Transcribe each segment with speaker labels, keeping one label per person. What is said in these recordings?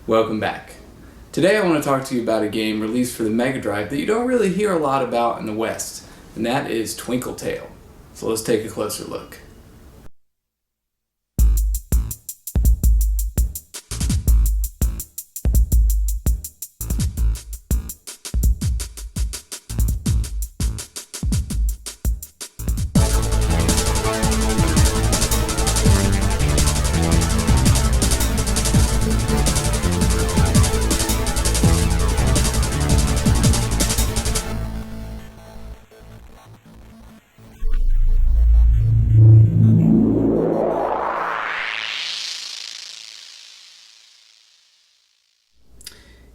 Speaker 1: Welcome back. Today I want to talk to you about a game released for the Mega Drive that you don't really hear a lot about in the West, and that is Twinkle Tale. So let's take a closer look.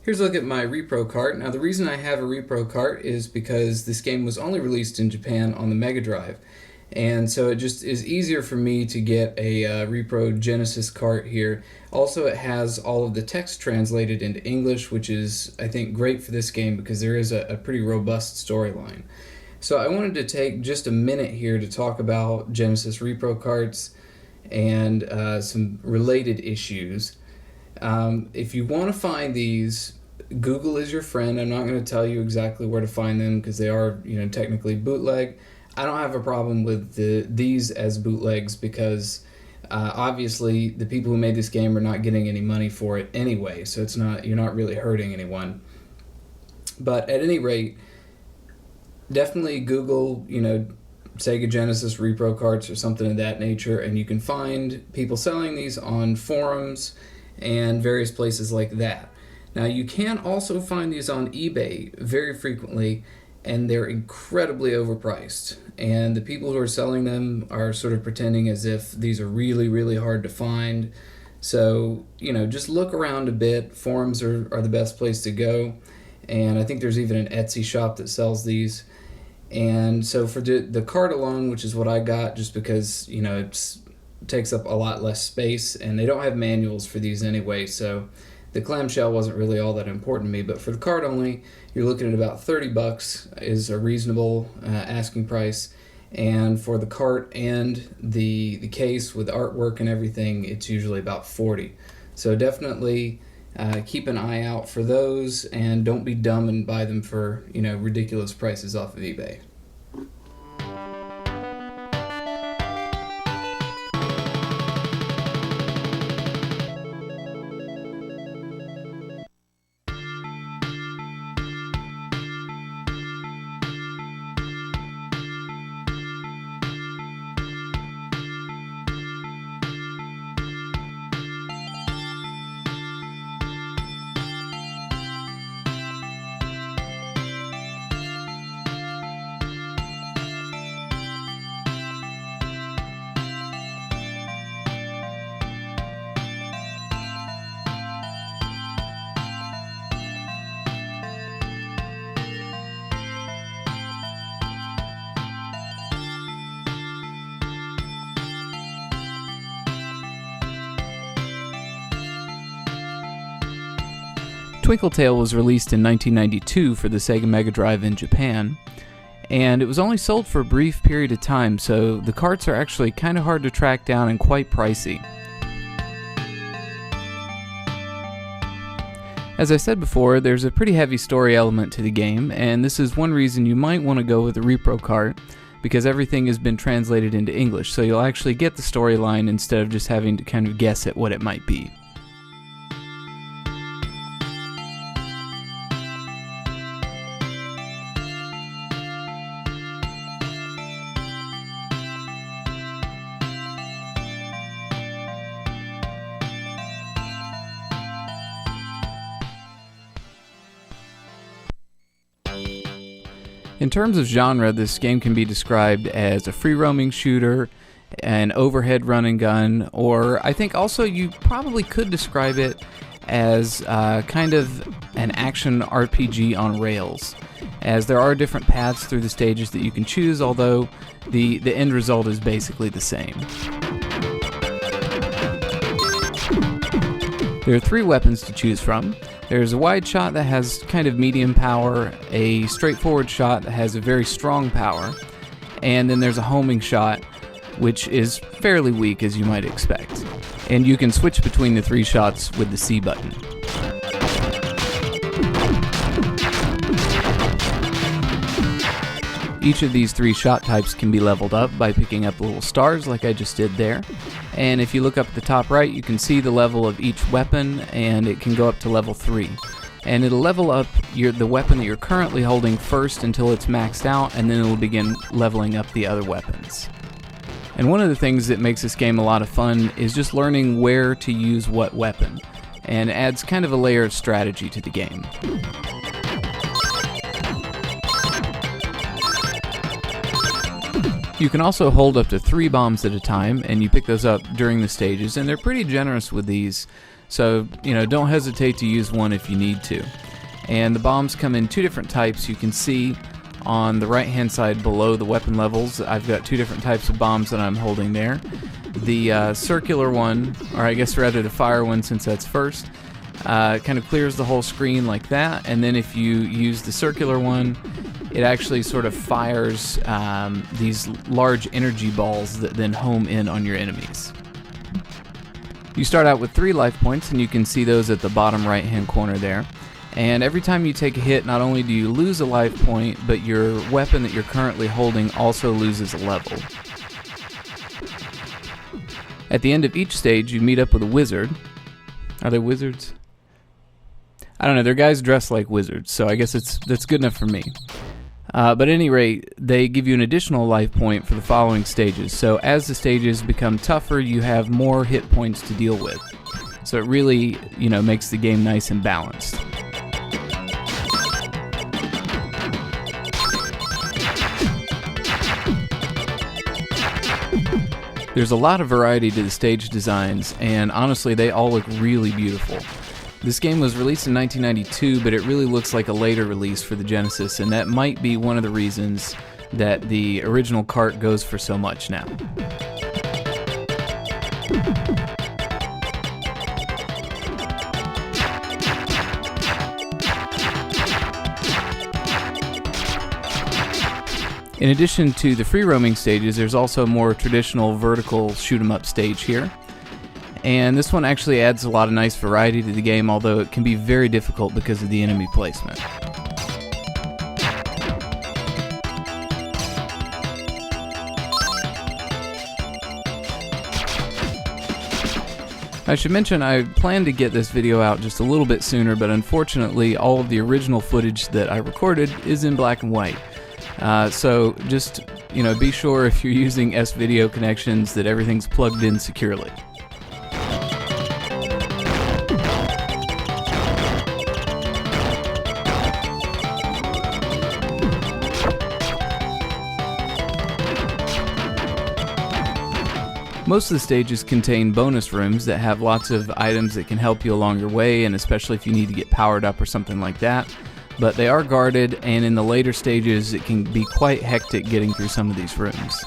Speaker 1: Here's a look at my repro cart. Now the reason I have a repro cart is because this game was only released in Japan on the Mega Drive. And so it just is easier for me to get a repro Genesis cart here. Also, it has all of the text translated into English, which is, I think, great for this game because there is a pretty robust storyline. So I wanted to take just a minute here to talk about Genesis repro carts and some related issues. If you want to find these, Google is your friend. I'm not going to tell you exactly where to find them because they are, technically bootleg. I don't have a problem with these as bootlegs because obviously the people who made this game are not getting any money for it anyway, so you're not really hurting anyone. But at any rate, definitely Google, Sega Genesis repro carts or something of that nature, and you can find people selling these on forums and various places like that. Now you can also find these on eBay very frequently, and they're incredibly overpriced. And the people who are selling them are sort of pretending as if these are really, really hard to find. So, just look around a bit. Forums are the best place to go. And I think there's even an Etsy shop that sells these. And so for the cart alone, which is what I got just because, it takes up a lot less space, and they don't have manuals for these anyway, so the clamshell wasn't really all that important to me. But for the cart only, you're looking at about $30 is a reasonable asking price, and for the cart and the case with artwork and everything, it's usually about $40. So definitely keep an eye out for those, and don't be dumb and buy them for ridiculous prices off of eBay. Twinkle Tale was released in 1992 for the Sega Mega Drive in Japan, and it was only sold for a brief period of time, so the carts are actually kind of hard to track down and quite pricey. As I said before, there's a pretty heavy story element to the game, and this is one reason you might want to go with a repro cart, because everything has been translated into English, so you'll actually get the storyline instead of just having to kind of guess at what it might be. In terms of genre, this game can be described as a free-roaming shooter, an overhead run and gun, or I think also you probably could describe it as kind of an action RPG on rails, as there are different paths through the stages that you can choose, although the end result is basically the same. There are 3 weapons to choose from. There's a wide shot that has kind of medium power, a straightforward shot that has a very strong power, and then there's a homing shot, which is fairly weak as you might expect. And you can switch between the 3 shots with the C button.
Speaker 2: Each of these 3 shot types can be leveled up by picking up little stars like I just did there. And if you look up at the top right, you can see the level of each weapon, and it can go up to level 3. And it'll level up the weapon that you're currently holding first until it's maxed out, and then it'll begin leveling up the other weapons. And one of the things that makes this game a lot of fun is just learning where to use what weapon, and adds kind of a layer of strategy to the game. You can also hold up to 3 bombs at a time, and you pick those up during the stages, and they're pretty generous with these, so don't hesitate to use one if you need to. And the bombs come in 2 different types. You can see on the right hand side below the weapon levels, I've got 2 different types of bombs that I'm holding there. The circular one, or I guess rather the fire one since that's first, kind of clears the whole screen like that, and then if you use the circular one, it actually sort of fires these large energy balls that then home in on your enemies. You start out with 3 life points, and you can see those at the bottom right hand corner there. And every time you take a hit, not only do you lose a life point, but your weapon that you're currently holding also loses a level. At the end of each stage, you meet up with a wizard. Are they wizards? I don't know, they're guys dressed like wizards, so I guess that's good enough for me. But at any rate, they give you an additional life point for the following stages. So as the stages become tougher, you have more hit points to deal with. So it really, makes the game nice and balanced. There's a lot of variety to the stage designs, and honestly, they all look really beautiful. This game was released in 1992, but it really looks like a later release for the Genesis, and that might be one of the reasons that the original cart goes for so much now. In addition to the free roaming stages, there's also a more traditional vertical shoot 'em up stage here. And this one actually adds a lot of nice variety to the game, although it can be very difficult because of the enemy placement. I should mention I planned to get this video out just a little bit sooner, but unfortunately all of the original footage that I recorded is in black and white. So just, be sure if you're using S-video connections that everything's plugged in securely. Most of the stages contain bonus rooms that have lots of items that can help you along your way, and especially if you need to get powered up or something like that. But they are guarded, and in the later stages it can be quite hectic getting through some of these rooms.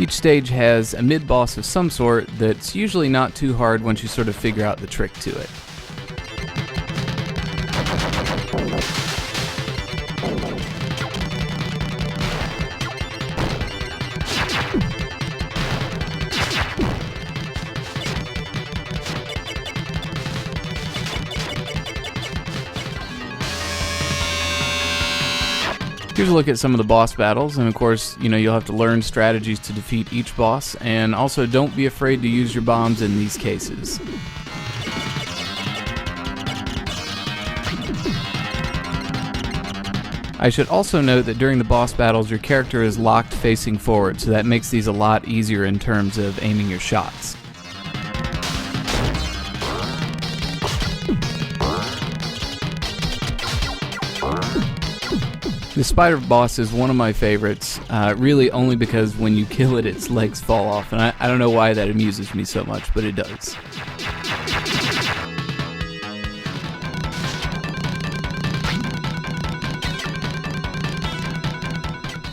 Speaker 2: Each stage has a mid-boss of some sort that's usually not too hard once you sort of figure out the trick to it. Here's a look at some of the boss battles, and of course, you'll have to learn strategies to defeat each boss, and also don't be afraid to use your bombs in these cases. I should also note that during the boss battles, your character is locked facing forward, so that makes these a lot easier in terms of aiming your shots. The spider boss is one of my favorites, really only because when you kill it, its legs fall off, and I don't know why that amuses me so much, but it does.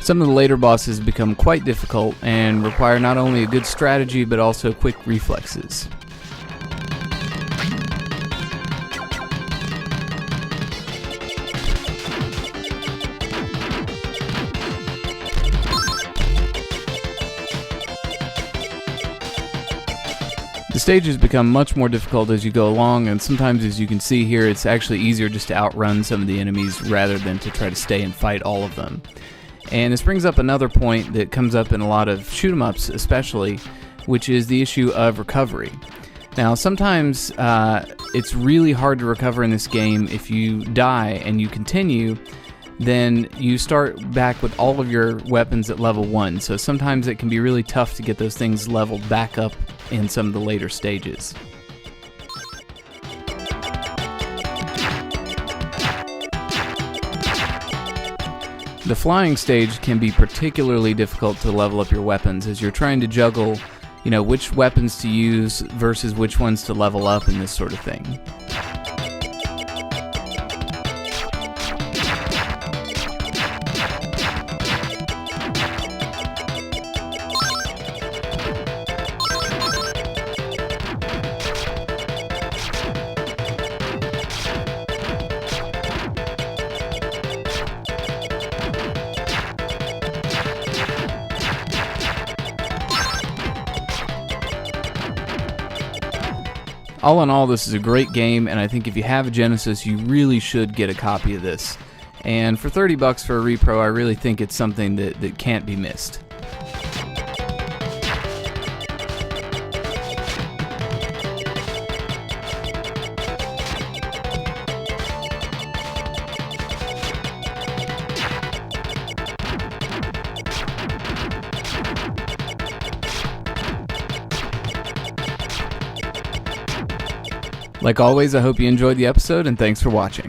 Speaker 2: Some of the later bosses become quite difficult and require not only a good strategy, but also quick reflexes. The stages become much more difficult as you go along, and sometimes, as you can see here, it's actually easier just to outrun some of the enemies rather than to try to stay and fight all of them. And this brings up another point that comes up in a lot of shoot-'em-ups especially, which is the issue of recovery. Now, sometimes it's really hard to recover in this game. If you die and you continue, then you start back with all of your weapons at level 1. So sometimes it can be really tough to get those things leveled back up in some of the later stages. The flying stage can be particularly difficult to level up your weapons as you're trying to juggle, which weapons to use versus which ones to level up and this sort of thing. All in all, this is a great game, and I think if you have a Genesis, you really should get a copy of this. And for $30 for a repro, I really think it's something that can't be missed. Like always, I hope you enjoyed the episode, and thanks for watching.